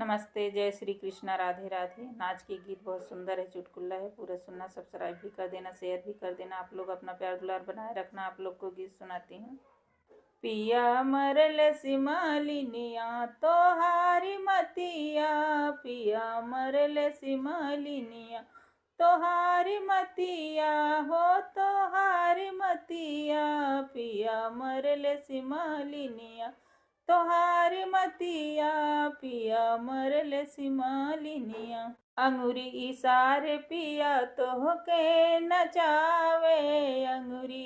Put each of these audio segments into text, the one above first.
नमस्ते, जय श्री कृष्णा, राधे राधे। नाच के गीत बहुत सुंदर है, चुटकुला है, पूरा सुनना, सब्सक्राइब भी कर देना, शेयर भी कर देना। आप लोग अपना प्यार दुलार बनाए रखना। आप लोग को गीत सुनाती हूँ। पिया मरल सिमलिनिया तोहारी मतिया, पिया मरल सिमलिनिया तोहारी मतिया हो, तोहारी मतिया, पिया मरल सिमलिनिया तोहारी मतिया, पिया मरल सिमलिनिया। अंगुरी इशारे पिया तोहके नचावे, अंगुरी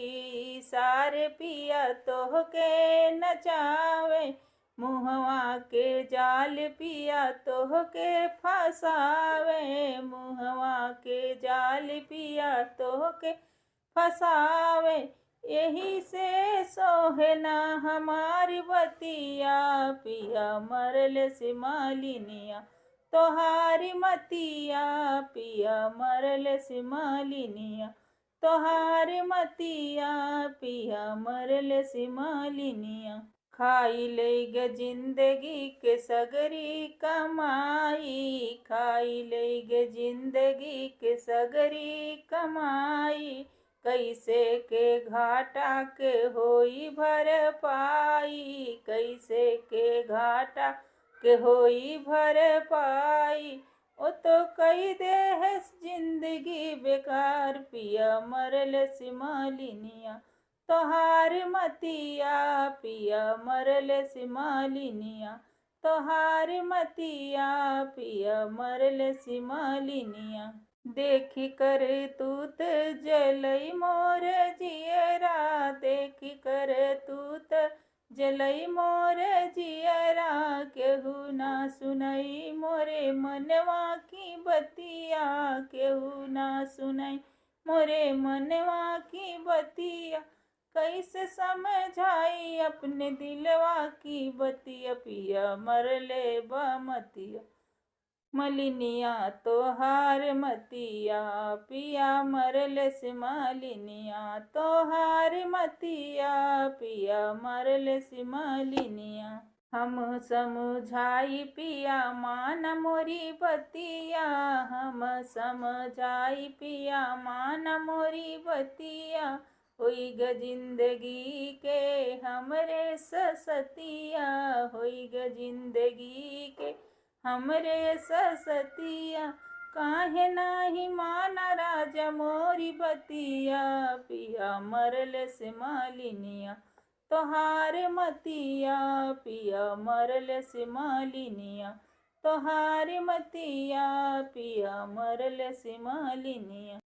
इशारे पिया तोहके नचावे, मुहवा के जाल पिया तोहके फसावे, मुहवा के जाल पिया तोहके फसावे। यही से सोहना हमारी बतिया, पिया मरल सिमलिनिया तोहारी मतिया, पिया मरल सिमलिनिया तोहारी मतिया, पिया मरल सिमलिनिया। खाई लेग जिंदगी के सगरी कमाई, खाई लेग जिंदगी के सगरी कमाई, कैसे के घाटा के होई भरपाई, कैसे के घाटा के होई भरपाई। ओ तो कई दे है जिंदगी बेकार, पिया मरल सिमलिनिया तोहारी मतिया, पिया मरल सिमलिनिया तोहारी मतिया, पिया मरल सिमलिनिया। देखी कर तूत जलई मोर जियरा, देखी कर तूत जलई मोर जियरा, केहू ना सुनई मोरे मनवा की बतिया, केहू ना सुनई मोरे मनवा की बतिया। कैसे समझाई अपने दिलवा की बतिया, पिया मरले बमतिया मलिनिया तोहार मतिया, पिया मरल सिमलिनिया तोहार मतिया, पिया मरल सिमलिनिया। हम समझाई पिया मान मोरी बतिया, हम समझाई पिया मान मोरी बतिया, होई ग जिंदगी के हमरे ससतिया, होई ग जिंदगी के हमरे ससतिया। काहे नाही माना राजा मोरी बतिया, पिया मरल सिमलिनिया तोहार मतिया, पिया मरल सिमलिनिया तोहार मतिया, पिया मरल सिमलिनिया।